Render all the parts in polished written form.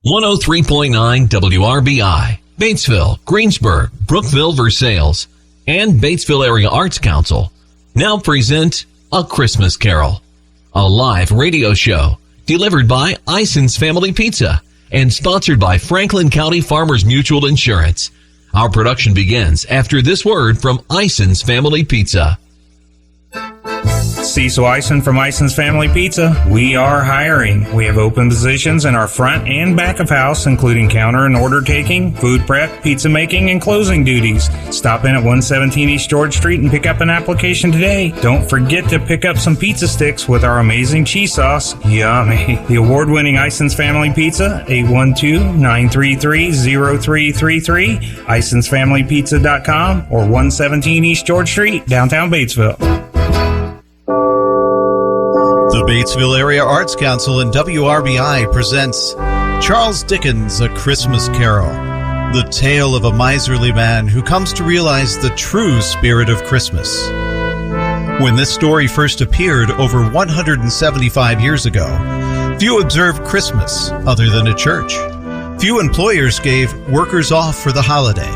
103.9 WRBI, Batesville, Greensburg, Brookville, Versailles, and Batesville Area Arts Council now present A Christmas Carol, a live radio show delivered by Ison's Family Pizza and sponsored by Franklin County Farmers Mutual Insurance. Our production begins after this word from Ison's Family Pizza. Cecil Ison from Ison's Family Pizza. We are hiring. We have open positions in our front and back of house, including counter and order taking, food prep, pizza making, and closing duties. Stop in at 117 East George Street and pick up an application today. Don't forget to pick up some pizza sticks with our amazing cheese sauce. Yummy. The award-winning Ison's Family Pizza, 812-933-0333, IsonsFamilyPizza.com, or 117 East George Street, downtown Batesville. The Batesville Area Arts Council and WRBI presents Charles Dickens' A Christmas Carol, the tale of a miserly man who comes to realize the true spirit of Christmas. When this story first appeared over 175 years ago, few observed Christmas other than at church. Few employers gave workers off for the holiday,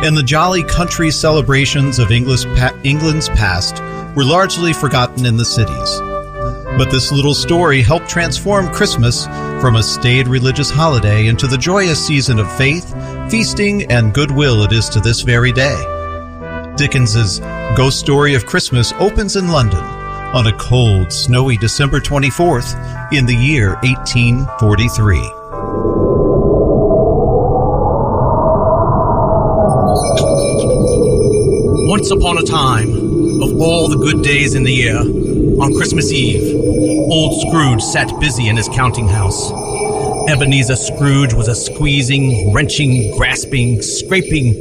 and the jolly country celebrations of England's past were largely forgotten in the cities. But this little story helped transform Christmas from a staid religious holiday into the joyous season of faith, feasting, and goodwill it is to this very day. Dickens's Ghost Story of Christmas opens in London on a cold, snowy December 24th in the year 1843. Once upon a time, of all the good days in the year, on Christmas Eve, old Scrooge sat busy in his counting house. Ebenezer Scrooge was a squeezing, wrenching, grasping, scraping,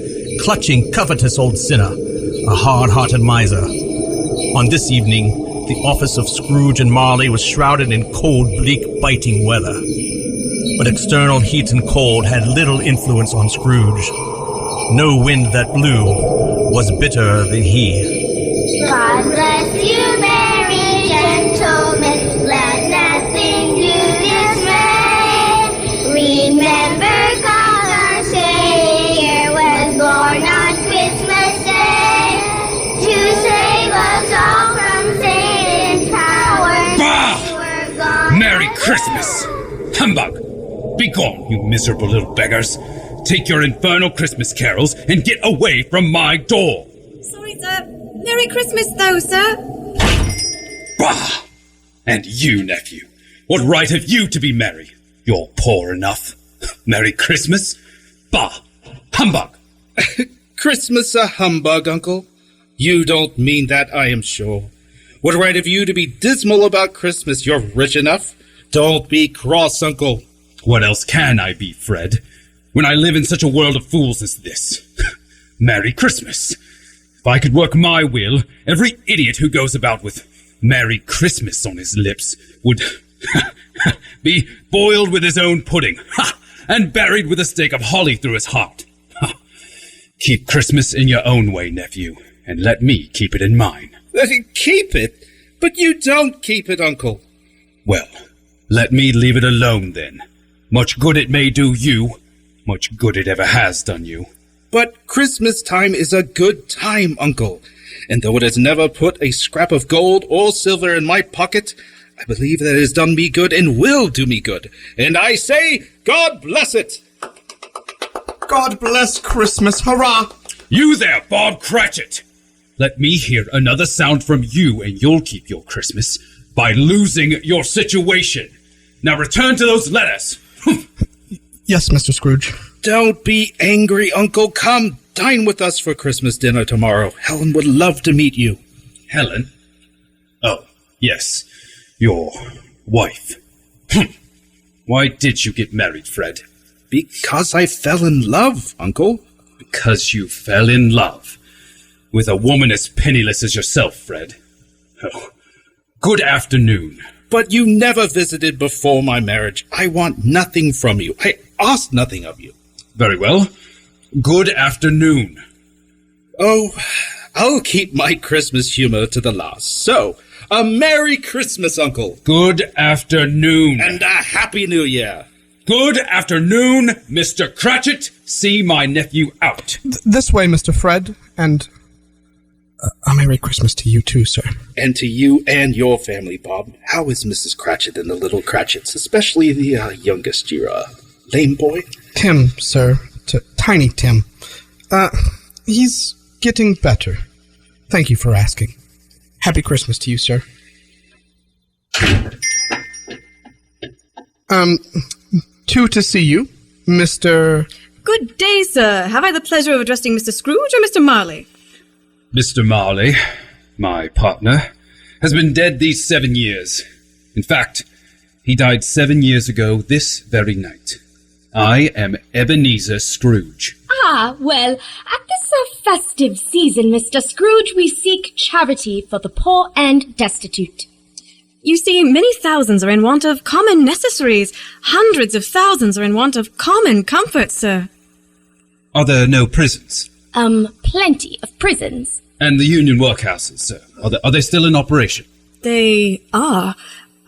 clutching, covetous old sinner, a hard-hearted miser. On this evening, the office of Scrooge and Marley was shrouded in cold, bleak, biting weather. But external heat and cold had little influence on Scrooge. No wind that blew was bitterer than he. God bless you, merry gentlemen, let nothing you dismay. Remember God our Savior was born on Christmas Day to save us all from Satan's power. Bah! We're gone. Merry Christmas! Humbug! Be gone, you miserable little beggars. Take your infernal Christmas carols and get away from my door. Sorry, sir. Merry Christmas, though, sir. Bah! And you, nephew, what right have you to be merry? You're poor enough. Merry Christmas? Bah! Humbug! Christmas a humbug, Uncle? You don't mean that, I am sure. What right have you to be dismal about Christmas? You're rich enough. Don't be cross, Uncle. What else can I be, Fred, when I live in such a world of fools as this? Merry Christmas! If I could work my will, every idiot who goes about with Merry Christmas on his lips would be boiled with his own pudding, and buried with a stake of holly through his heart. Keep Christmas in your own way, nephew, and let me keep it in mine. Keep it? But you don't keep it, Uncle. Well, let me leave it alone then. Much good it may do you, much good it ever has done you. But Christmas time is a good time, Uncle. And though it has never put a scrap of gold or silver in my pocket, I believe that it has done me good and will do me good. And I say, God bless it! God bless Christmas, hurrah! You there, Bob Cratchit! Let me hear another sound from you and you'll keep your Christmas by losing your situation. Now return to those letters. Yes, Mr. Scrooge. Don't be angry, Uncle. Come dine with us for Christmas dinner tomorrow. Helen would love to meet you. Helen? Oh, yes. Your wife. Why did you get married, Fred? Because I fell in love, Uncle. Because you fell in love with a woman as penniless as yourself, Fred. Oh, good afternoon. But you never visited before my marriage. I want nothing from you. I asked nothing of you. Very well. Good afternoon. Oh, I'll keep my Christmas humor to the last. So, a Merry Christmas, Uncle. Good afternoon. And a Happy New Year. Good afternoon, Mr. Cratchit. See my nephew out. This way, Mr. Fred, and a Merry Christmas to you too, sir. And to you and your family, Bob. How is Mrs. Cratchit and the little Cratchits, especially the youngest, your lame boy? Tim, sir. Tiny Tim. He's getting better. Thank you for asking. Happy Christmas to you, sir. Two to see you, Mr. Good day, sir. Have I the pleasure of addressing Mr. Scrooge or Mr. Marley? Mr. Marley, my partner, has been dead these 7 years. In fact, he died 7 years ago this very night. I am Ebenezer Scrooge. Ah, well, at this festive season, Mr. Scrooge, we seek charity for the poor and destitute. You see, many thousands are in want of common necessaries. Hundreds of thousands are in want of common comforts, sir. Are there no prisons? Plenty of prisons. And the union workhouses, sir, are they still in operation? They are.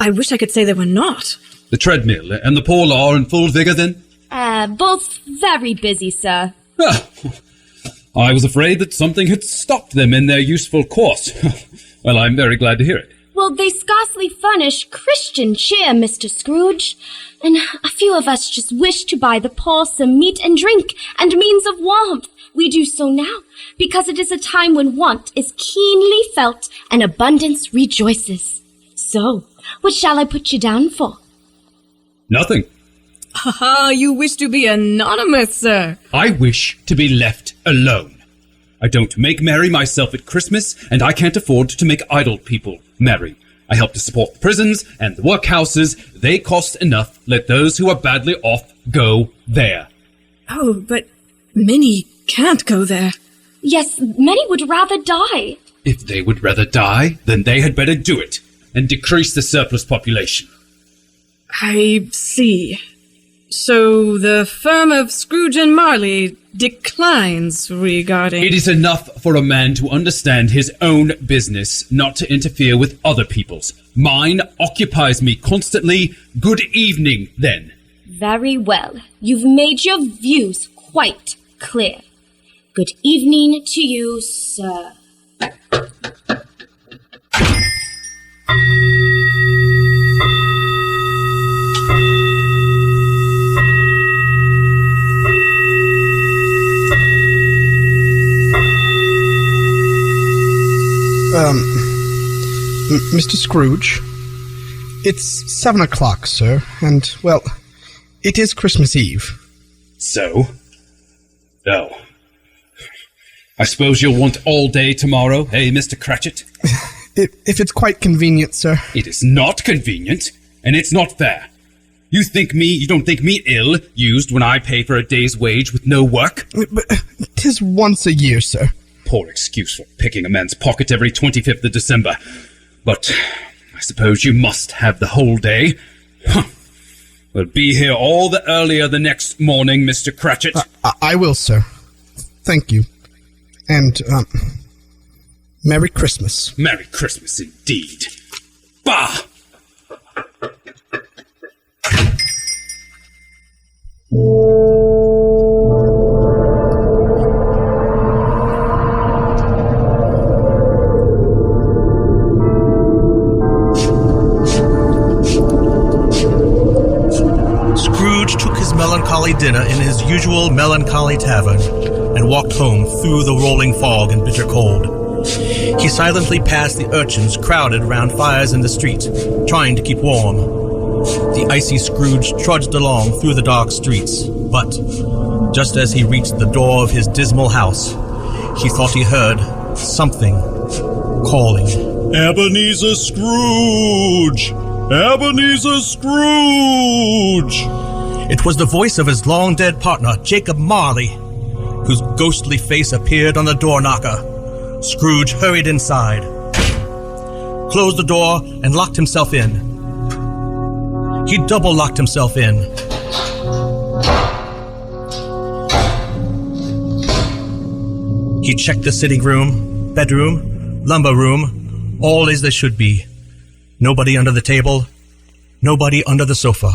I wish I could say they were not. The treadmill and the poor law are in full vigor, then? Both very busy, sir. Ah, I was afraid that something had stopped them in their useful course. Well, I'm very glad to hear it. Well, they scarcely furnish Christian cheer, Mr. Scrooge. And a few of us just wish to buy the poor some meat and drink and means of warmth. We do so now, because it is a time when want is keenly felt and abundance rejoices. So, what shall I put you down for? Nothing. Ha! You wish to be anonymous, sir. I wish to be left alone. I don't make merry myself at Christmas, and I can't afford to make idle people merry. I help to support the prisons and the workhouses. They cost enough. Let those who are badly off go there. Oh, but many can't go there. Yes, many would rather die. If they would rather die, then they had better do it and decrease the surplus population. I see. So the firm of Scrooge and Marley declines regarding... It is enough for a man to understand his own business, not to interfere with other people's. Mine occupies me constantly. Good evening, then. Very well. You've made your views quite clear. Good evening to you, sir. Mr. Scrooge, it's 7 o'clock, sir, and, well, it is Christmas Eve. So? Oh. I suppose you'll want all day tomorrow, eh, Mr. Cratchit? If it's quite convenient, sir. It is not convenient, and it's not fair. You don't think me ill-used when I pay for a day's wage with no work? But 'tis once a year, sir. Poor excuse for picking a man's pocket every 25th of December. But I suppose you must have the whole day. Huh. Well, be here all the earlier the next morning, Mr. Cratchit. I will, sir. Thank you. And, Merry Christmas. Merry Christmas, indeed. Bah! Scrooge took his melancholy dinner in his usual melancholy tavern and walked home through the rolling fog and bitter cold. He silently passed the urchins crowded round fires in the street, trying to keep warm. The icy Scrooge trudged along through the dark streets, but just as he reached the door of his dismal house, he thought he heard something calling. Ebenezer Scrooge! Ebenezer Scrooge! It was the voice of his long-dead partner, Jacob Marley, whose ghostly face appeared on the door knocker. Scrooge hurried inside, closed the door, and locked himself in. He double-locked himself in. He checked the sitting room, bedroom, lumber room, all as they should be. Nobody under the table, nobody under the sofa.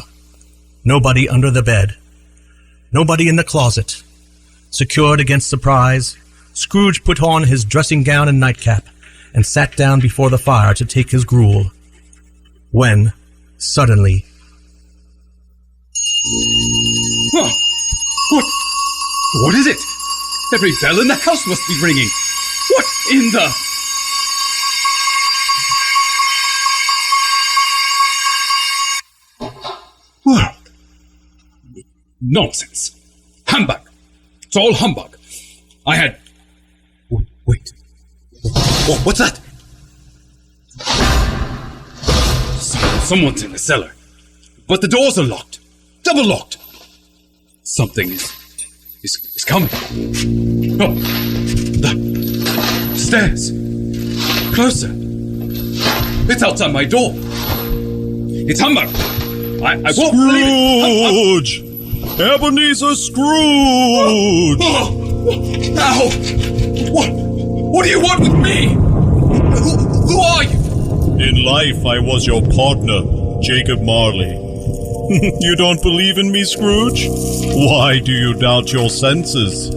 Nobody under the bed. Nobody in the closet. Secured against surprise, Scrooge put on his dressing gown and nightcap and sat down before the fire to take his gruel. When, suddenly... Huh. What is it? Every bell in the house must be ringing. What in the... Well, nonsense. Humbug. It's all humbug. I had... Wait. What's that? Someone's in the cellar. But the doors are locked. Double locked. Something is coming. Oh, the stairs. Closer. It's outside my door. It's humbug. I won't believe Scrooge! Ebenezer Scrooge! Ow! What do you want with me? Who are you? In life, I was your partner, Jacob Marley. You don't believe in me, Scrooge? Why do you doubt your senses?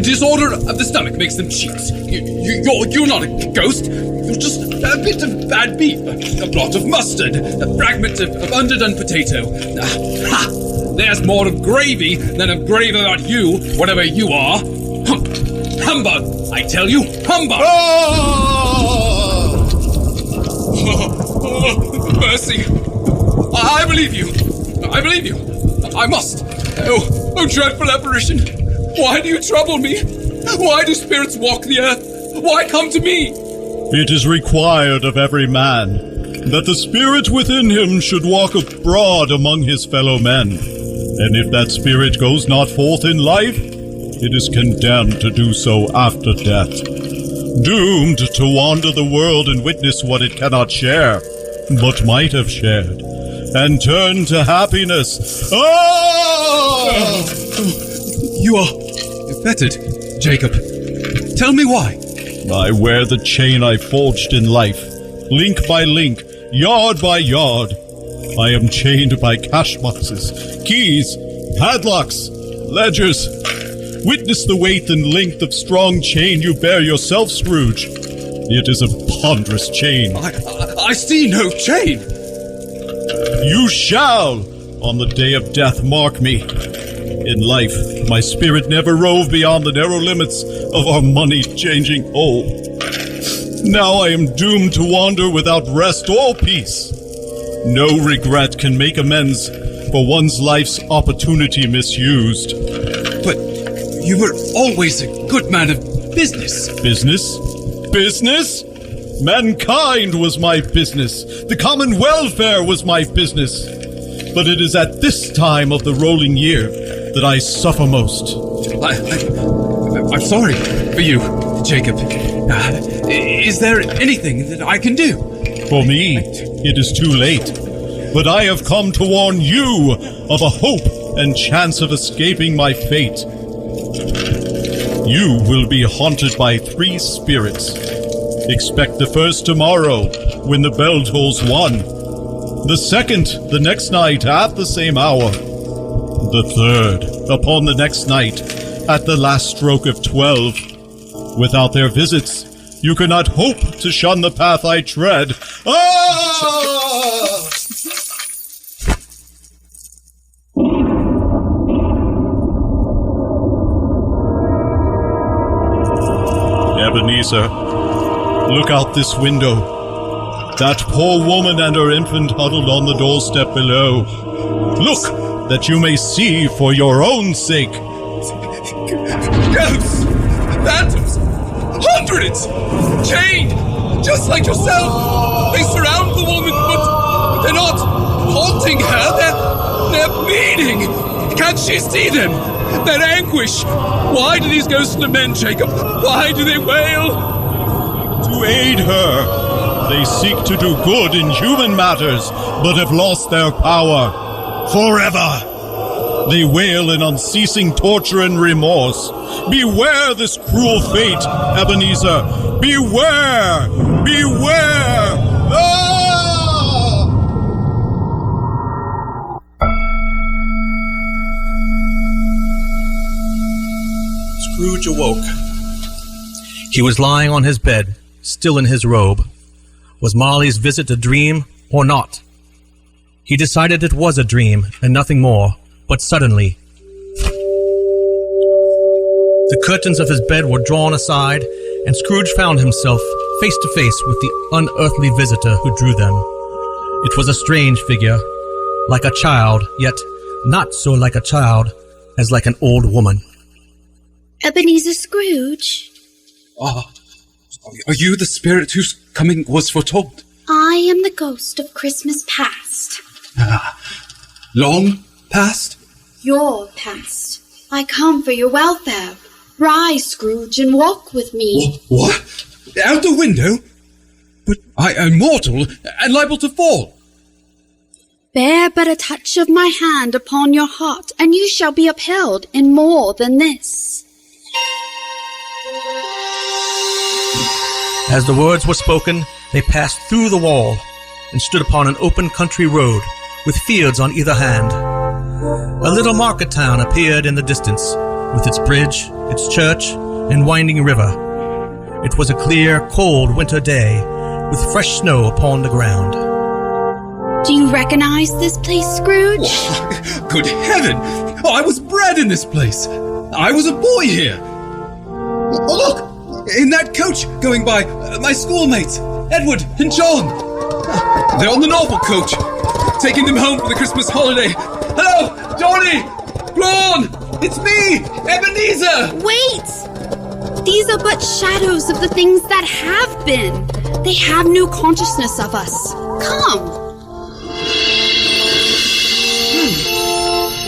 Disorder of the stomach makes them cheats. You're not a ghost. You're just a bit of bad beef, a blot of mustard, a fragment of underdone potato. Ha! There's more of gravy than of grave about you, whatever you are. Humbug! I tell you, humbug! Mercy! I believe you. I believe you. I must. Oh, dreadful apparition. Why do you trouble me? Why do spirits walk the earth? Why come to me? It is required of every man that the spirit within him should walk abroad among his fellow men. And if that spirit goes not forth in life, it is condemned to do so after death. Doomed to wander the world and witness what it cannot share, but might have shared, and turn to happiness. Oh! You are fettered, Jacob. Tell me why. I wear the chain I forged in life, link by link, yard by yard. I am chained by cash boxes, keys, padlocks, ledgers. Witness the weight and length of strong chain you bear yourself, Scrooge. It is a ponderous chain. I see no chain. You shall, on the day of death, mark me. In life, my spirit never rove beyond the narrow limits of our money-changing hole. Now I am doomed to wander without rest or peace. No regret can make amends for one's life's opportunity misused. But you were always a good man of business. Business? Business? Mankind was my business. The common welfare was my business. But it is at this time of the rolling year that I suffer most. I'm sorry for you, Jacob. Is there anything that I can do? For me, it is too late. But I have come to warn you of a hope and chance of escaping my fate. You will be haunted by 3 spirits. Expect the first tomorrow, when the bell tolls 1. The second, the next night at the same hour. The third, upon the next night, at the last stroke of 12. Without their visits, you cannot hope to shun the path I tread. Ah! Ebenezer, look out this window. That poor woman and her infant huddled on the doorstep below. Look, that you may see for your own sake. Ghosts! Phantoms! Hundreds! Chained! Just like yourself! They surround the woman, but they're not haunting her. They're bleeding! Can't she see them? Their anguish! Why do these ghosts lament, Jacob? Why do they wail? To aid her. They seek to do good in human matters, but have lost their power. Forever! They wail in unceasing torture and remorse. Beware this cruel fate, Ebenezer! Beware! Beware! Ah! Scrooge awoke. He was lying on his bed, still in his robe. Was Marley's visit a dream or not? He decided it was a dream and nothing more, but suddenly the curtains of his bed were drawn aside, and Scrooge found himself face to face with the unearthly visitor who drew them. It was a strange figure, like a child, yet not so like a child as like an old woman. Ebenezer Scrooge? Are you the spirit whose coming was foretold? I am the ghost of Christmas past. Long past? Your past. I come for your welfare. Rise, Scrooge, and walk with me. What? Out the window? But I am mortal and liable to fall. Bear but a touch of my hand upon your heart, and you shall be upheld in more than this. As the words were spoken, they passed through the wall and stood upon an open country road with fields on either hand. A little market town appeared in the distance, with its bridge, its church, and winding river. It was a clear, cold winter day, with fresh snow upon the ground. Do you recognize this place, Scrooge? Oh, good heaven! Oh, I was bred in this place. I was a boy here. Oh, look! In that coach going by, my schoolmates, Edward and John. They're on the Norfolk coach, taking them home for the Christmas holiday. Hello, Johnny! Braun! It's me, Ebenezer! Wait! These are but shadows of the things that have been. They have no consciousness of us. Come!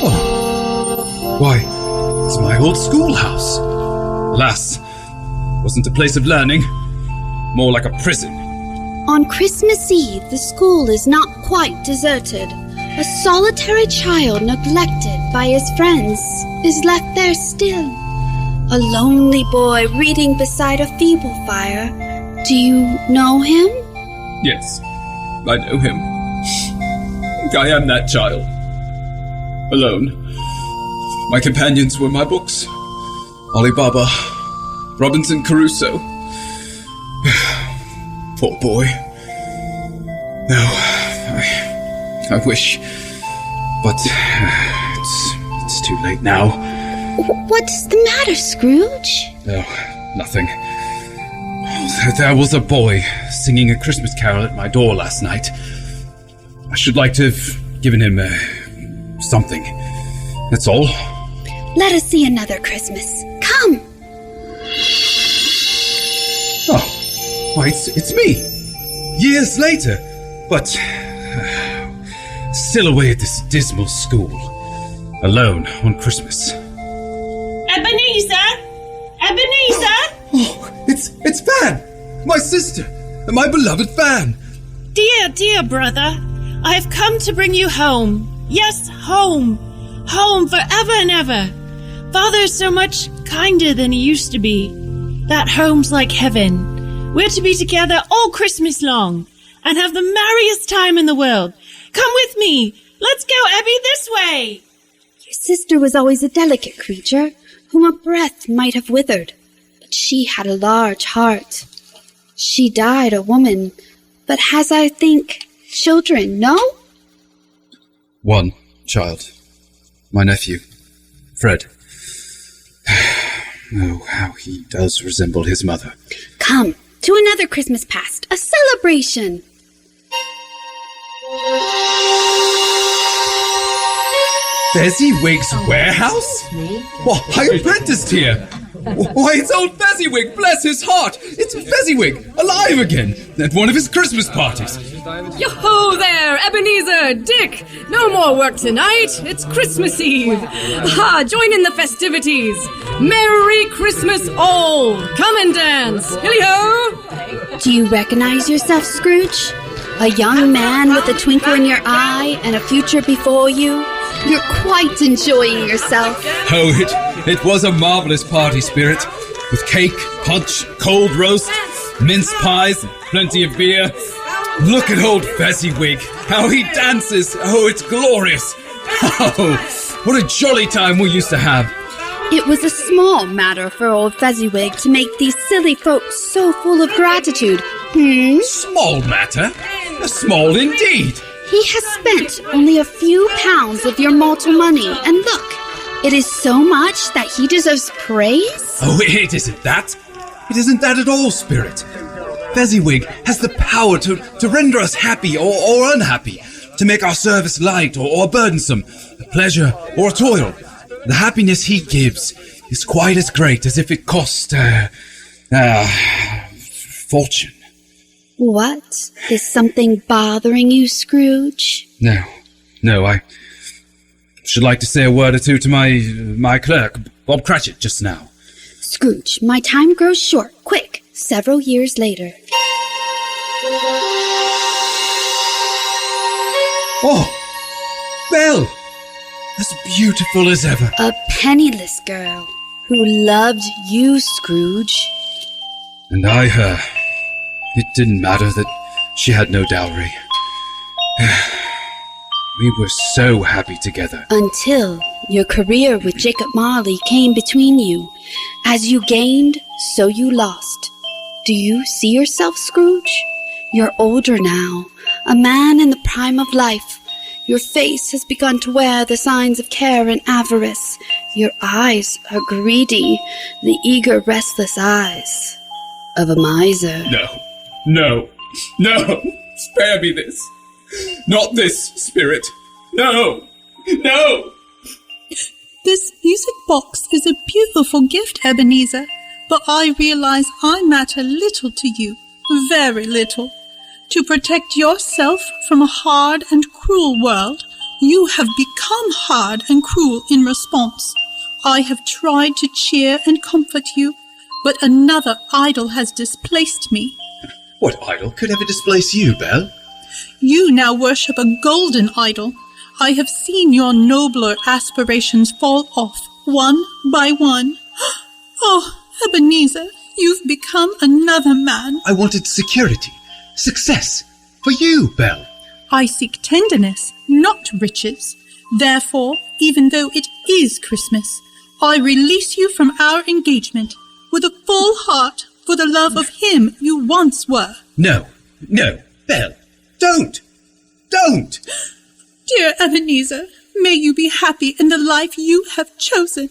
Oh. Why, it's my old schoolhouse. Alas, wasn't a place of learning, more like a prison. On Christmas Eve, the school is not quite deserted. A solitary child neglected by his friends is left there still. A lonely boy reading beside a feeble fire. Do you know him? Yes, I know him. I am that child. Alone. My companions were my books. Ali Baba, Robinson Crusoe. Poor boy. No, I wish, but it's too late now. What's the matter, Scrooge? No, nothing. There was a boy singing a Christmas carol at my door last night. I should like to have given him something. That's all. Let us see another Christmas. Come. Oh, why, it's me. Years later, but still away at this dismal school. Alone on Christmas. Ebenezer! Ebenezer! Oh, it's Fan! My sister! My beloved Fan! Dear brother, I have come to bring you home. Yes, home. Home forever and ever. Father is so much kinder than he used to be. That home's like heaven. We're to be together all Christmas long and have the merriest time in the world. Come with me. Let's go, Ebby, this way. Your sister was always a delicate creature, whom a breath might have withered. But she had a large heart. She died a woman, but has, I think, children, no? One child. My nephew, Fred. Oh, how he does resemble his mother. Come, to another Christmas past, a celebration. Fezziwig's warehouse? Why, I apprenticed here. Why, it's old Fezziwig, bless his heart. It's Fezziwig, alive again, at one of his Christmas parties. Yo-ho there, Ebenezer, Dick! No more work tonight. It's Christmas Eve. Ah, join in the festivities. Merry Christmas all. Come and dance. Hilly-ho! Do you recognize yourself, Scrooge? A young man with a twinkle in your eye and a future before you? You're quite enjoying yourself. Oh, it was a marvelous party, Spirit. With cake, punch, cold roast, mince pies, and plenty of beer. Look at old Fezziwig, how he dances. Oh, it's glorious. Oh, what a jolly time we used to have. It was a small matter for old Fezziwig to make these silly folks so full of gratitude. Small matter? Small indeed. He has spent only a few pounds of your mortal money, and look, it is so much that he deserves praise? Oh, it isn't that. It isn't that at all, Spirit. Fezziwig has the power to render us happy or unhappy, to make our service light or burdensome, a pleasure or a toil. The happiness he gives is quite as great as if it cost, fortune. What? Is something bothering you, Scrooge? No, I should like to say a word or two to my clerk, Bob Cratchit, just now. Scrooge, my time grows short. Quick, several years later. Oh, Belle! As beautiful as ever. A penniless girl who loved you, Scrooge. And I her. It didn't matter that she had no dowry. We were so happy together. Until your career with Jacob Marley came between you. As you gained, so you lost. Do you see yourself, Scrooge? You're older now, a man in the prime of life. Your face has begun to wear the signs of care and avarice. Your eyes are greedy, the eager, restless eyes of a miser. No. Spare me this. Not this, Spirit. No. This music box is a beautiful gift, Ebenezer, but I realize I matter little to you, very little. To protect yourself from a hard and cruel world, you have become hard and cruel in response. I have tried to cheer and comfort you, but another idol has displaced me. What idol could ever displace you, Belle? You now worship a golden idol. I have seen your nobler aspirations fall off, one by one. Oh, Ebenezer, you've become another man. I wanted security, success, for you, Belle. I seek tenderness, not riches. Therefore, even though it is Christmas, I release you from our engagement with a full heart for the love of him you once were. No, Belle, don't! Dear Ebenezer, may you be happy in the life you have chosen.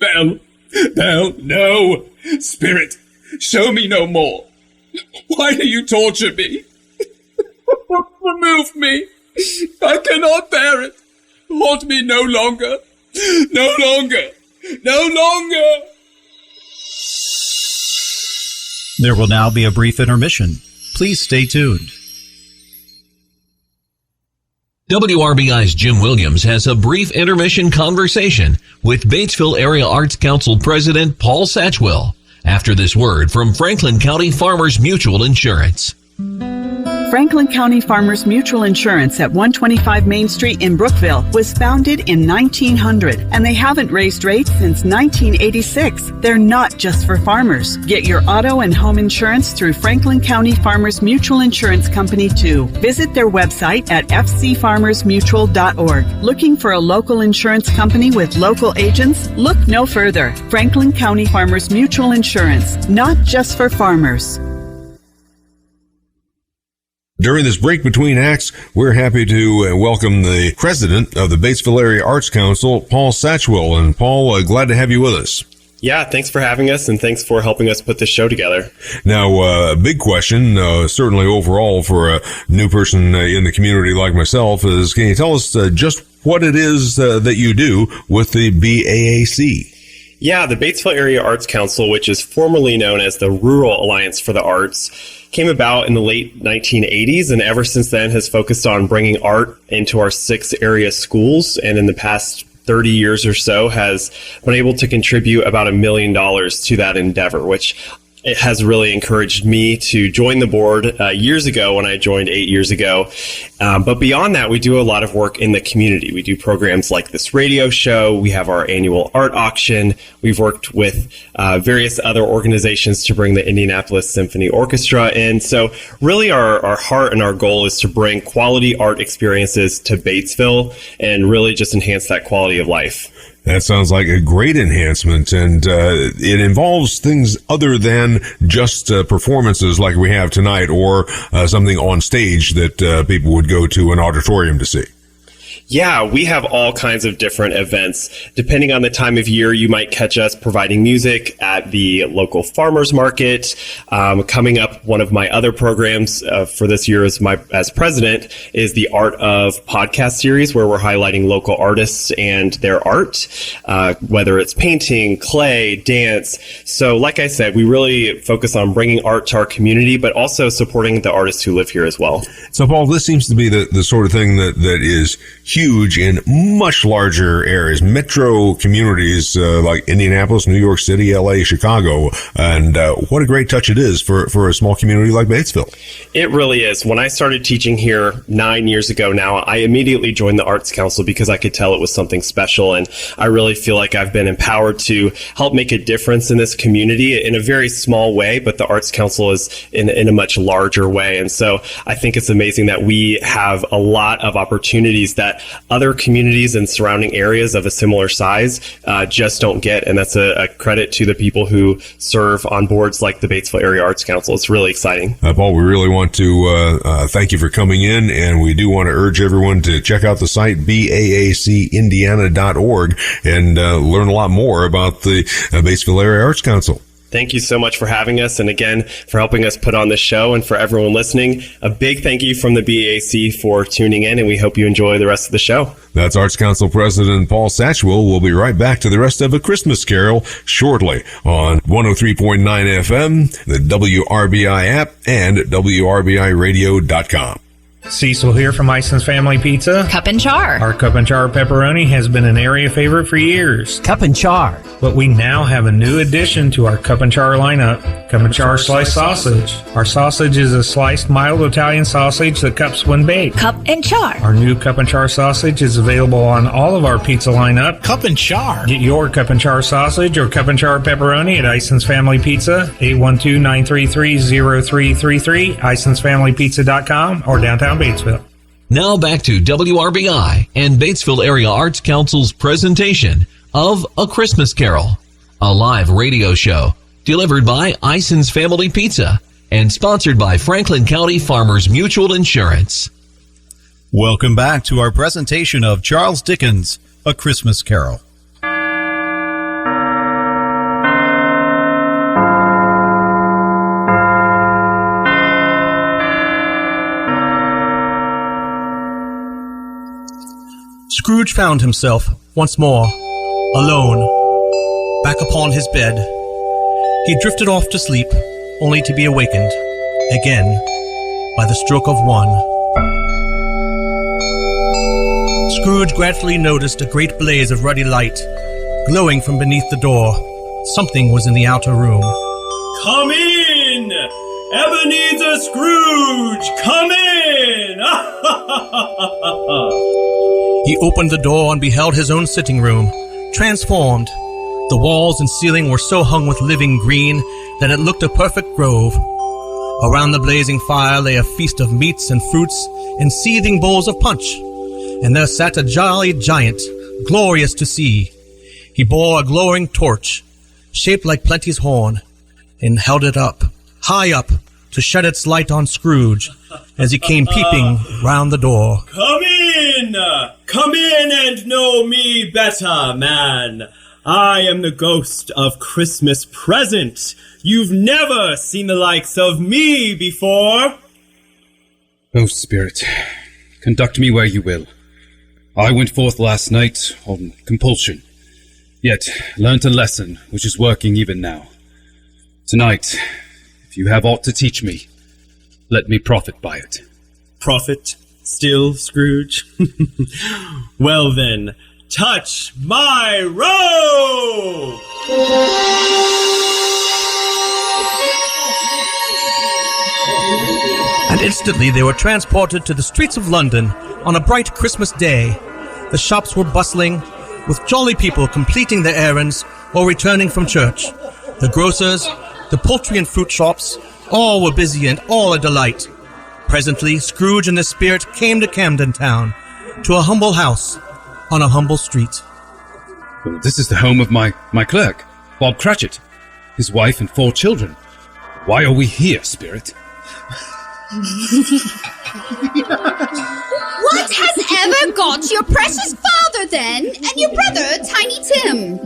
Belle, no! Spirit, show me no more. Why do you torture me? Remove me. I cannot bear it. Haunt me no longer. No longer. There will now be a brief intermission. Please stay tuned. WRBI's Jim Williams has a brief intermission conversation with Batesville Area Arts Council President Paul Satchwill after this word from Franklin County Farmers Mutual Insurance. Franklin County Farmers Mutual Insurance at 125 Main Street in Brookville was founded in 1900, and they haven't raised rates since 1986. They're not just for farmers. Get your auto and home insurance through Franklin County Farmers Mutual Insurance Company, too. Visit their website at fcfarmersmutual.org. Looking for a local insurance company with local agents? Look no further. Franklin County Farmers Mutual Insurance, not just for farmers. During this break between acts, we're happy to welcome the president of the Batesville Area Arts Council, Paul Satchwill. And Paul, glad to have you with us. Yeah, thanks for having us, and thanks for helping us put this show together. Now, a big question, certainly overall for a new person in the community like myself, is can you tell us just what it is that you do with the BAAC? Yeah, the Batesville Area Arts Council, which is formerly known as the Rural Alliance for the Arts, came about in the late 1980s, and ever since then has focused on bringing art into our 6 area schools, and in the past 30 years or so has been able to contribute about $1 million to that endeavor, which it has really encouraged me to join the board years ago when I joined 8 years ago. But beyond that, we do a lot of work in the community. We do programs like this radio show. We have our annual art auction. We've worked with various other organizations to bring the Indianapolis Symphony Orchestra in. So really our heart and our goal is to bring quality art experiences to Batesville and really just enhance that quality of life. That sounds like a great enhancement, and it involves things other than just performances like we have tonight, or something on stage that people would go to an auditorium to see. Yeah, we have all kinds of different events. Depending on the time of year, you might catch us providing music at the local farmers market. Coming up, one of my other programs for this year as president is the Art of Podcast series, where we're highlighting local artists and their art, whether it's painting, clay, dance. So like I said, we really focus on bringing art to our community, but also supporting the artists who live here as well. So, Paul, this seems to be the sort of thing that is huge in much larger areas, metro communities like Indianapolis, New York City, LA, Chicago, and what a great touch it is for a small community like Batesville. It really is. When I started teaching here 9 years ago now, I immediately joined the Arts Council because I could tell it was something special, and I really feel like I've been empowered to help make a difference in this community in a very small way, but the Arts Council is in a much larger way. And so I think it's amazing that we have a lot of opportunities that other communities and surrounding areas of a similar size just don't get. And that's a credit to the people who serve on boards like the Batesville Area Arts Council. It's really exciting. Paul, we really want to thank you for coming in, and we do want to urge everyone to check out the site baacindiana.org and learn a lot more about the Batesville Area Arts Council. Thank you so much for having us, and again, for helping us put on this show. And for everyone listening, a big thank you from the BAAC for tuning in, and we hope you enjoy the rest of the show. That's Arts Council President Paul Satchwill. We'll be right back to the rest of A Christmas Carol shortly on 103.9 FM, the WRBI app, and WRBIradio.com. Cecil here from Ison's Family Pizza. Cup and char. Our Cup and Char pepperoni has been an area favorite for years. Cup and char. But we now have a new addition to our Cup and Char lineup, Cup and Char sliced sausage. Our sausage is a sliced mild Italian sausage that cups when baked. Cup and char. Our new Cup and Char sausage is available on all of our pizza lineup. Cup and char. Get your Cup and Char sausage or Cup and Char pepperoni at Ison's Family Pizza, 812-933-0333, IsonsFamilyPizza.com, or downtown Batesville. Now back to WRBI and Batesville Area Arts Council's presentation of A Christmas Carol, a live radio show delivered by Ison's Family Pizza and sponsored by Franklin County Farmers Mutual Insurance. Welcome back to our presentation of Charles Dickens' A Christmas Carol. Scrooge found himself once more alone, back upon his bed. He drifted off to sleep, only to be awakened again by the stroke of one. Scrooge gradually noticed a great blaze of ruddy light glowing from beneath the door. Something was in the outer room. Come in! Ebenezer Scrooge, come in! He opened the door and beheld his own sitting room, transformed. The walls and ceiling were so hung with living green that it looked a perfect grove. Around the blazing fire lay a feast of meats and fruits in seething bowls of punch, and there sat a jolly giant, glorious to see. He bore a glowing torch, shaped like Plenty's horn, and held it up, high up, to shed its light on Scrooge as he came peeping round the door. Come in! Come in and know me better, man. I am the ghost of Christmas Present. You've never seen the likes of me before. Oh, Spirit, conduct me where you will. I went forth last night on compulsion, yet learnt a lesson which is working even now. Tonight, if you have aught to teach me, let me profit by it. Profit still, Scrooge? Well then, touch my robe! And instantly they were transported to the streets of London on a bright Christmas day. The shops were bustling, with jolly people completing their errands or returning from church. The grocers, the poultry and fruit shops, all were busy and all a delight. Presently, Scrooge and the Spirit came to Camden Town, to a humble house on a humble street. Well, this is the home of my clerk, Bob Cratchit, his wife and 4 children. Why are we here, Spirit? What has ever got your precious father, then, and your brother, Tiny Tim?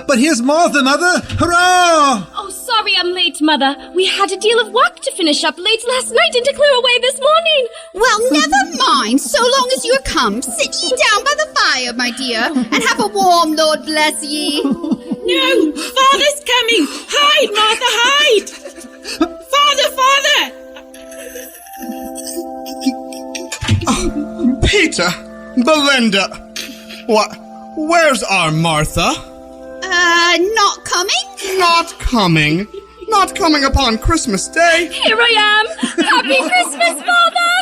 But here's Martha, Mother! Hurrah! Oh, sorry I'm late, Mother. We had a deal of work to finish up late last night and to clear away this morning. Well, never mind. So long as you're come, sit ye down by the fire, my dear, and have a warm Lord bless ye. No! Father's coming! Hide, Martha, hide! Father! Peter! Belinda! What? Where's our Martha? Not coming? Not coming? Not coming upon Christmas Day? Here I am! Happy Christmas, Father!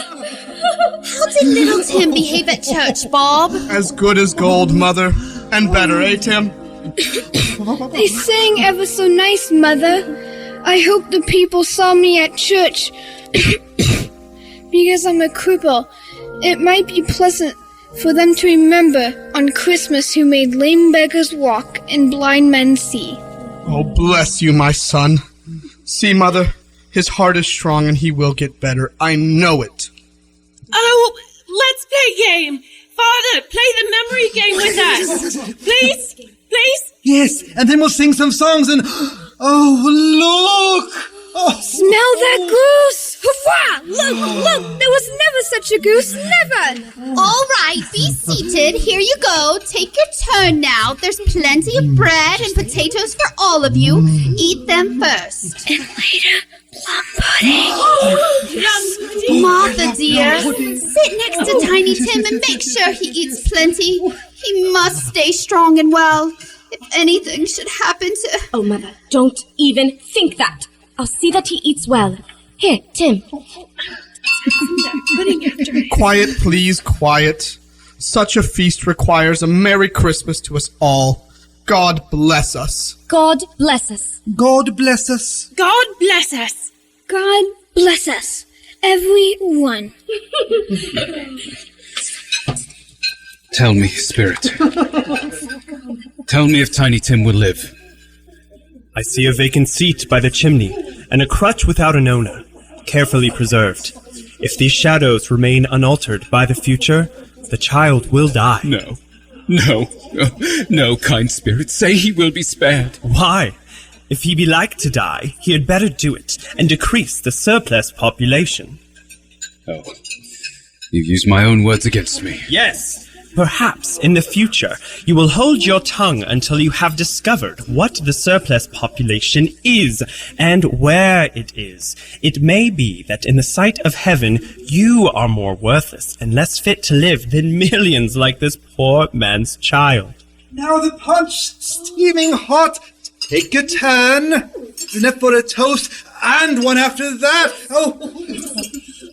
How did little Tim behave at church, Bob? As good as gold, Mother. And better, eh, Tim? They sang ever so nice, Mother. I hope the people saw me at church. Because I'm a cripple, it might be pleasant for them to remember on Christmas who made lame beggars walk and blind men see. Oh, bless you, my son. See, Mother, his heart is strong and he will get better. I know it. Oh, let's play game. Father, play the memory game with us. Please? Yes, and then we'll sing some songs and... Oh, look! Oh. Smell that goose! Hurrah! Look! There was never such a goose, never! All right, be seated. Here you go. Take your turn now. There's plenty of bread and potatoes for all of you. Eat them first. And later, plum pudding. Martha, dear, sit next to Tiny Tim and make sure he eats plenty. He must stay strong and well. If anything should happen to... Oh, Mother, don't even think that. I'll see that he eats well. Here, Tim. Quiet, please, quiet. Such a feast requires a Merry Christmas to us all. God bless us. God bless us. God bless us. God bless us. God bless us. Everyone. Tell me, Spirit. Tell me if Tiny Tim will live. I see a vacant seat by the chimney, and a crutch without an owner, carefully preserved. If these shadows remain unaltered by the future, the child will die. No, kind Spirit, say he will be spared. Why? If he be like to die, he had better do it, and decrease the surplus population. Oh, you use my own words against me. Yes! Perhaps in the future you will hold your tongue until you have discovered what the surplus population is and where it is. It may be that in the sight of heaven you are more worthless and less fit to live than millions like this poor man's child. Now the punch steaming hot. Take a turn. Enough for a toast and one after that. Oh.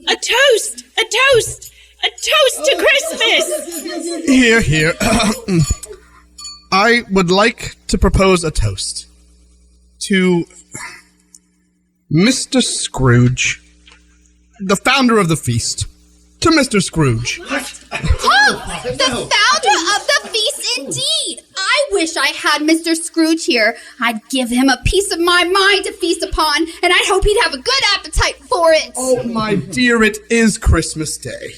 A toast! A toast! A toast to Christmas! Here. I would like to propose a toast to Mr. Scrooge, the founder of the feast. To Mr. Scrooge. Oh, the founder of the feast indeed! I wish I had Mr. Scrooge here. I'd give him a piece of my mind to feast upon, and I hope he'd have a good appetite for it. Oh, my dear, it is Christmas Day.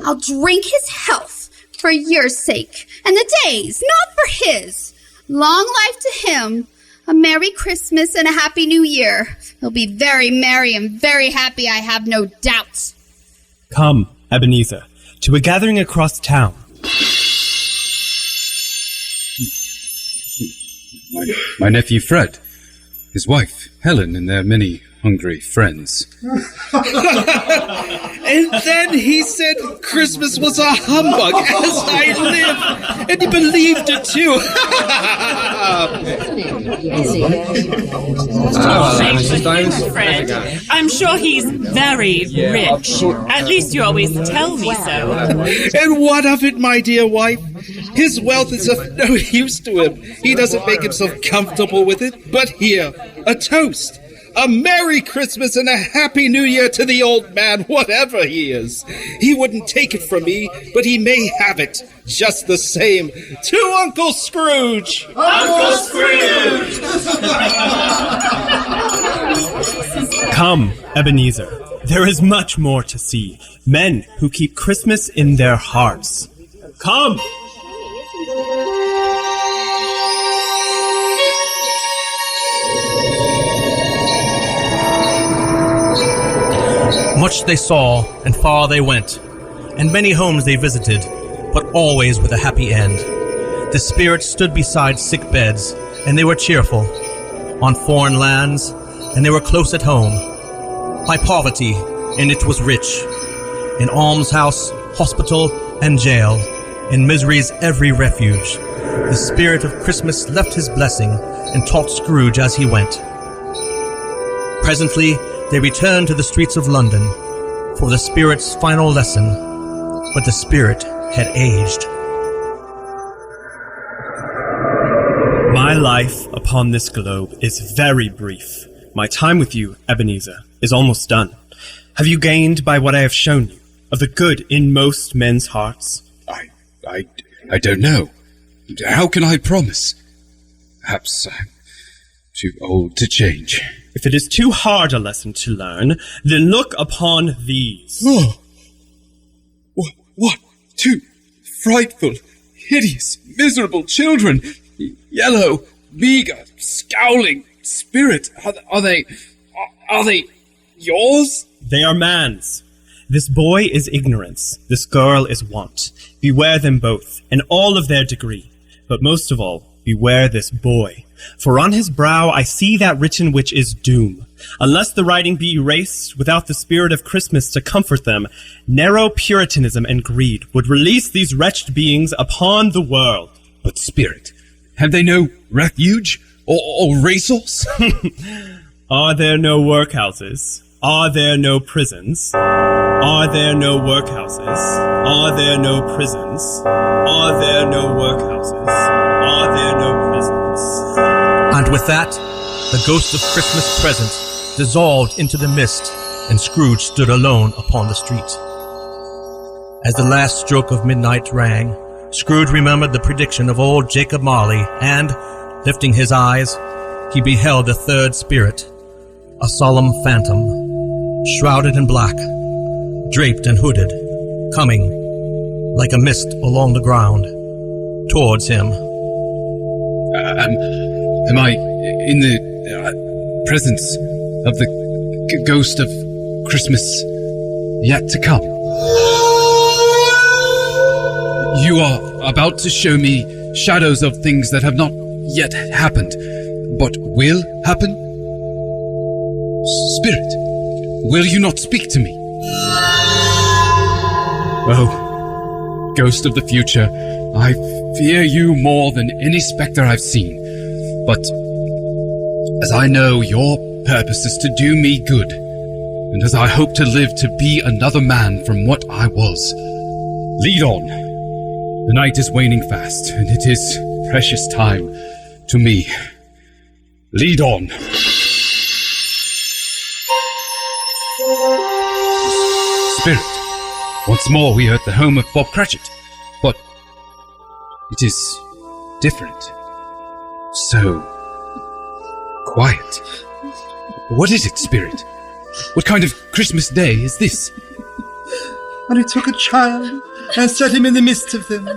I'll drink his health for your sake, and the day's, not for his. Long life to him. A Merry Christmas and a Happy New Year. He'll be very merry and very happy, I have no doubt. Come, Ebenezer, to a gathering across town. My nephew Fred, his wife Helen, and their many hungry friends. And then he said Christmas was a humbug, as I live, and he believed it too. Fred, I'm sure he's very rich. At least you always tell me so. And what of it, my dear wife? His wealth is of no use to him. He doesn't make himself comfortable with it. But here, a toast. A Merry Christmas and a Happy New Year to the old man, whatever he is. He wouldn't take it from me, but he may have it, just the same, to Uncle Scrooge! Uncle Scrooge! Come, Ebenezer. There is much more to see. Men who keep Christmas in their hearts. Come! Much they saw, and far they went, and many homes they visited, but always with a happy end. The spirits stood beside sick beds, and they were cheerful. On foreign lands, and they were close at home. By poverty, and it was rich. In almshouse, hospital, and jail, in misery's every refuge, the spirit of Christmas left his blessing and taught Scrooge as he went. Presently, they returned to the streets of London for the spirit's final lesson, but the spirit had aged. My life upon this globe is very brief. My time with you, Ebenezer, is almost done. Have you gained by what I have shown you of the good in most men's hearts? I don't know. How can I promise? Perhaps I'm too old to change. If it is too hard a lesson to learn, then look upon these. Oh! What? Two frightful, hideous, miserable children. Yellow, meager, scowling spirit. Are they yours? They are man's. This boy is ignorance, this girl is want. Beware them both, and all of their degree. But most of all, beware this boy. For on his brow I see that written which is doom. Unless the writing be erased, without the spirit of Christmas to comfort them, narrow puritanism and greed would release these wretched beings upon the world. But spirit, have they no refuge or resource? Are there no workhouses? Are there no prisons? Are there no workhouses? Are there no prisons? Are there no workhouses? Are there no prisons? And with that, the ghost of Christmas present dissolved into the mist, and Scrooge stood alone upon the street. As the last stroke of midnight rang, Scrooge remembered the prediction of old Jacob Marley, and, lifting his eyes, he beheld the third spirit, a solemn phantom, shrouded in black, draped and hooded, coming, like a mist along the ground, towards him. Am I in the presence of the ghost of Christmas yet to come? You are about to show me shadows of things that have not yet happened, but will happen? Spirit, will you not speak to me? Oh, ghost of the future, I fear you more than any spectre I've seen. But as I know your purpose is to do me good, and as I hope to live to be another man from what I was, lead on. The night is waning fast, and it is precious time to me. Lead on. Spirit, once more we are at the home of Bob Cratchit, but it is different. So quiet. What is it, Spirit? What kind of Christmas day is this? And he took a child and set him in the midst of them.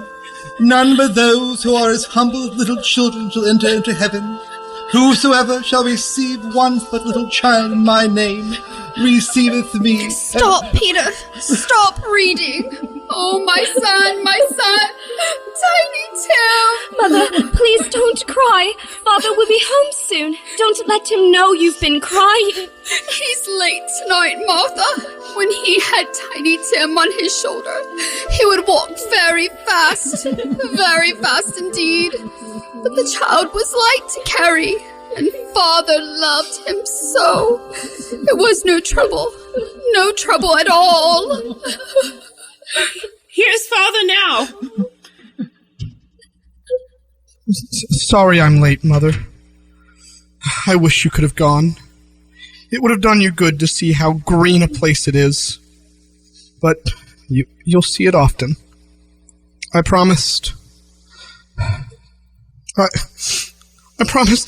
None but those who are as humble as little children shall enter into heaven. Whosoever shall receive one but little child in my name receiveth me. Stop, Peter. Stop reading. Oh, my son. Tiny Tim. Mother, please don't cry. Father will be home soon. Don't let him know you've been crying. He's late tonight, Martha. When he had Tiny Tim on his shoulder, he would walk very fast indeed. But the child was light to carry, and Father loved him so. It was no trouble at all. Here's Father now. Sorry I'm late, Mother. I wish you could have gone. It would have done you good to see how green a place it is. But you'll see it often. I promised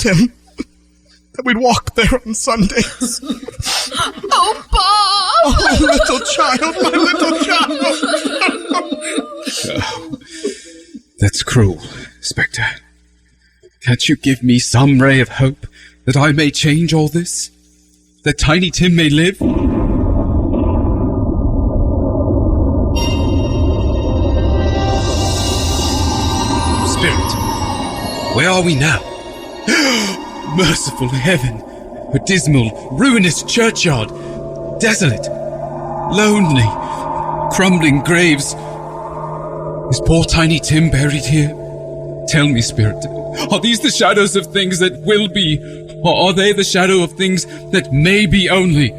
him that we'd walk there on Sundays. Oh, Bob! Oh, little child, my little child! Oh, that's cruel, Spectre. Can't you give me some ray of hope that I may change all this? That Tiny Tim may live? Spirit, where are we now? Merciful heaven! A dismal, ruinous churchyard! Desolate! Lonely! Crumbling graves! Is poor Tiny Tim buried here? Tell me, Spirit, are these the shadows of things that will be, or are they the shadow of things that may be only?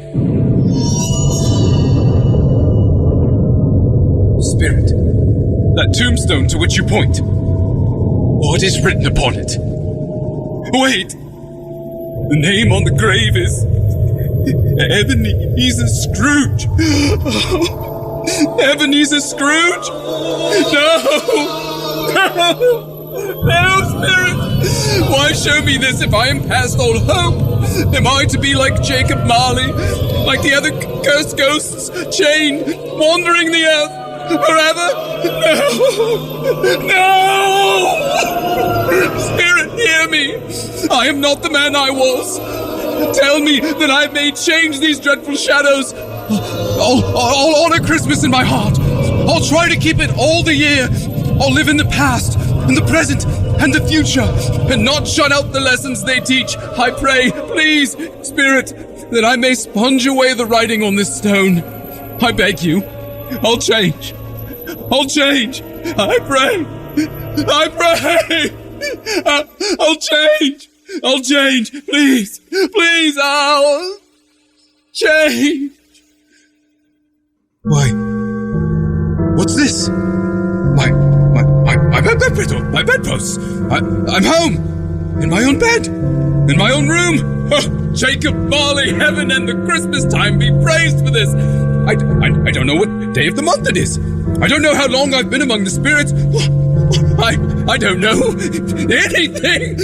Spirit, that tombstone to which you point, what is written upon it? Wait! The name on the grave is Ebenezer Scrooge! Ebenezer Scrooge? No! No, Spirit! Why show me this if I am past all hope? Am I to be like Jacob Marley, like the other cursed ghosts, chained, wandering the earth forever? No! No! Spirit, hear me! I am not the man I was. Tell me that I may change these dreadful shadows. I'll honor Christmas in my heart. I'll try to keep it all the year. I'll live in the past, in the present, and the future, and not shut out the lessons they teach. I pray, please, Spirit, that I may sponge away the writing on this stone. I beg you. I'll change. I'll change. I pray. I pray. I'll change. I'll change. Please. Please, I'll change. Why? What's this? My bedposts. I'm home. In my own bed. In my own room. Oh, Jacob Marley, heaven and the Christmas time be praised for this. I don't know what day of the month it is. I don't know how long I've been among the spirits. I don't know anything.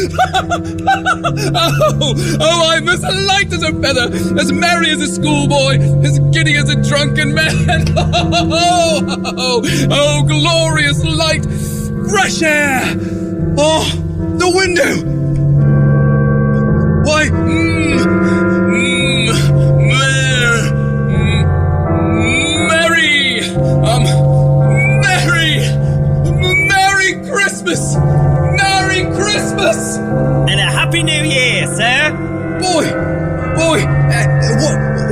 Oh, I'm as light as a feather, as merry as a schoolboy, as giddy as a drunken man. Oh, glorious light, fresh air. Oh, the window. Why, Merry Christmas! Merry Christmas! And a Happy New Year, sir! Boy!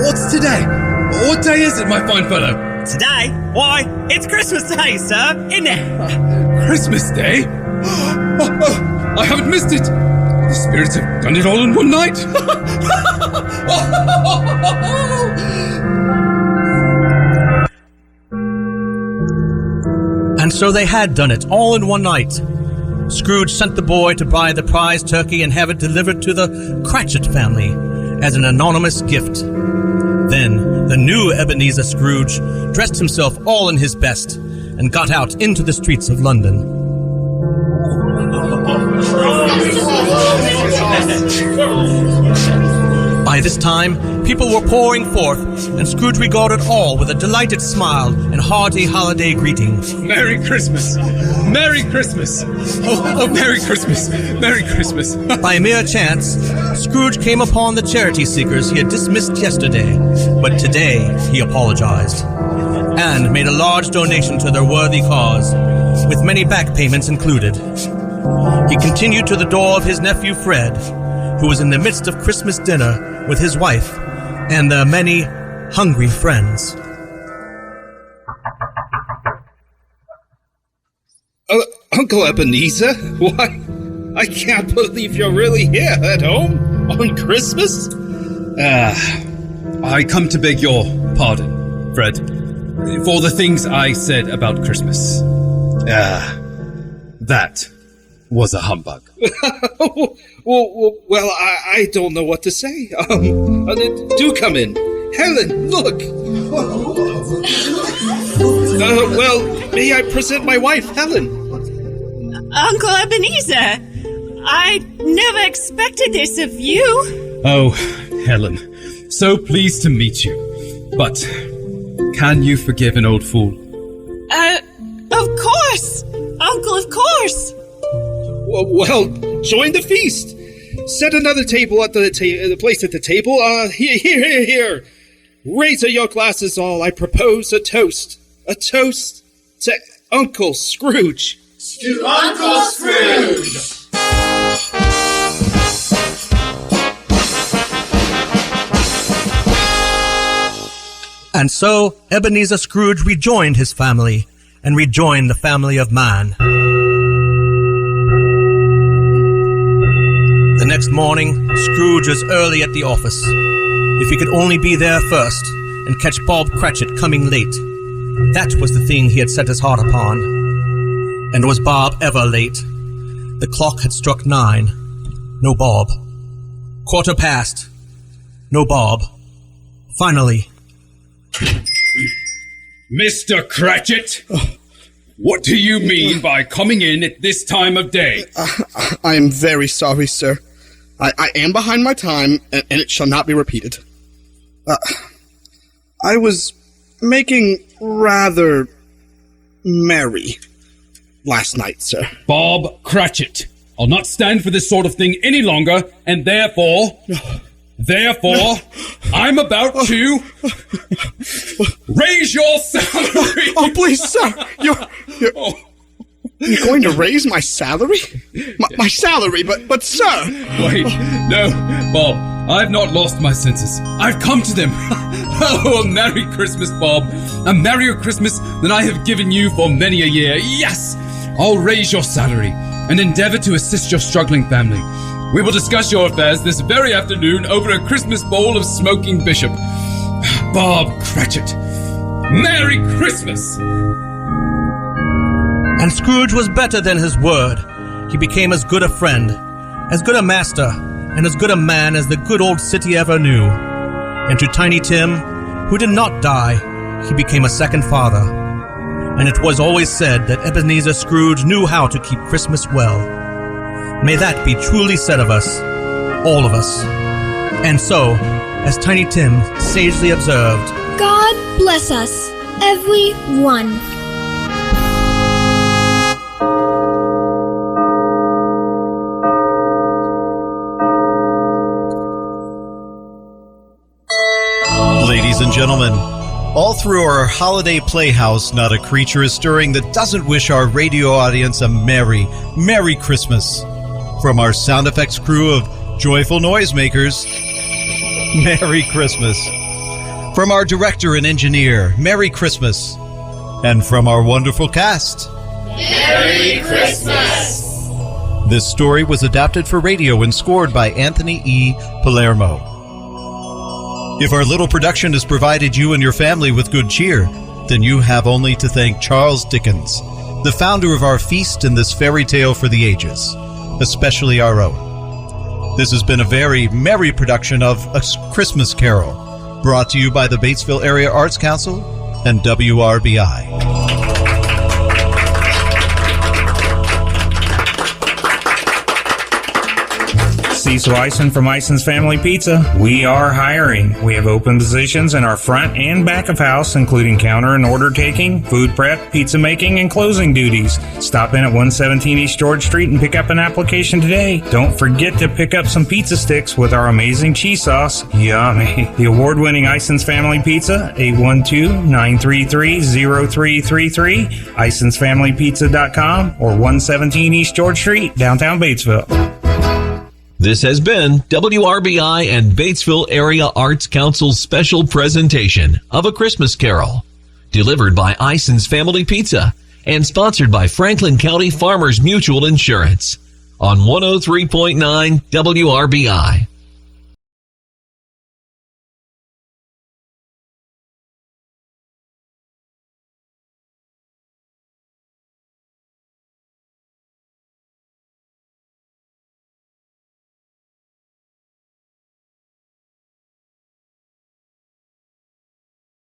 What's today? What day is it, my fine fellow? Today? Why, it's Christmas Day, sir, isn't it? Christmas Day? Oh, I haven't missed it! The spirits have done it all in one night! And so they had done it, all in one night. Scrooge sent the boy to buy the prize turkey and have it delivered to the Cratchit family as an anonymous gift. Then the new Ebenezer Scrooge dressed himself all in his best and got out into the streets of London. By this time, people were pouring forth, and Scrooge regarded all with a delighted smile and hearty holiday greetings. Merry Christmas! Merry Christmas! Oh, Merry Christmas! Merry Christmas! By mere chance, Scrooge came upon the charity seekers he had dismissed yesterday, but today he apologized and made a large donation to their worthy cause, with many back payments included. He continued to the door of his nephew Fred, who was in the midst of Christmas dinner with his wife and their many hungry friends. Uncle Ebenezer? Why, I can't believe you're really here at home on Christmas? I come to beg your pardon, Fred, for the things I said about Christmas. That was a humbug. Well, I don't know what to say. Do come in. Helen, look! Well, may I present my wife, Helen? Uncle Ebenezer, I never expected this of you. Oh, Helen, so pleased to meet you. But can you forgive an old fool? Of course! Uncle, of course! Well, join the feast. Set another table at the place at the table. Here. Raise your glasses all. I propose a toast. A toast to Uncle Scrooge. To Uncle Scrooge! And so Ebenezer Scrooge rejoined his family and rejoined the family of man. The next morning, Scrooge was early at the office. If he could only be there first and catch Bob Cratchit coming late. That was the thing he had set his heart upon. And was Bob ever late? The clock had struck 9. No Bob. 1:15. No Bob. Finally. Mr. Cratchit, what do you mean by coming in at this time of day? I am very sorry, sir. I am behind my time, and it shall not be repeated. I was making rather merry last night, sir. Bob Cratchit, I'll not stand for this sort of thing any longer, and therefore, I'm about to raise your salary. Oh, please, sir. You're going to raise my salary? My salary, but sir. Wait, no, Bob, I've not lost my senses. I've come to them. Oh, a Merry Christmas, Bob. A merrier Christmas than I have given you for many a year. Yes, I'll raise your salary and endeavor to assist your struggling family. We will discuss your affairs this very afternoon over a Christmas bowl of smoking bishop. Bob Cratchit, Merry Christmas! And Scrooge was better than his word. He became as good a friend, as good a master, and as good a man as the good old city ever knew. And to Tiny Tim, who did not die, he became a second father. And it was always said that Ebenezer Scrooge knew how to keep Christmas well. May that be truly said of us, all of us. And so, as Tiny Tim sagely observed, God bless us, every one. Ladies and gentlemen, all through our holiday playhouse, not a creature is stirring that doesn't wish our radio audience a Merry, Merry Christmas. From our sound effects crew of joyful noisemakers, Merry Christmas. From our director and engineer, Merry Christmas. And from our wonderful cast, Merry Christmas! This story was adapted for radio and scored by Anthony E. Palermo. If our little production has provided you and your family with good cheer, then you have only to thank Charles Dickens, the founder of our feast in this fairy tale for the ages, especially our own. This has been a very merry production of A Christmas Carol, brought to you by the Batesville Area Arts Council and WRBI. Cecil Ison from Ison's Family Pizza. We are hiring. We have open positions in our front and back of house, including counter and order taking, food prep, pizza making, and closing duties. Stop in at 117 East George Street and pick up an application today. Don't forget to pick up some pizza sticks with our amazing cheese sauce. Yummy. The award-winning Ison's Family Pizza, 812-933-0333, IsonsFamilyPizza.com, or 117 East George Street, downtown Batesville. This has been WRBI and Batesville Area Arts Council's special presentation of A Christmas Carol, delivered by Ison's Family Pizza and sponsored by Franklin County Farmers Mutual Insurance on 103.9 WRBI.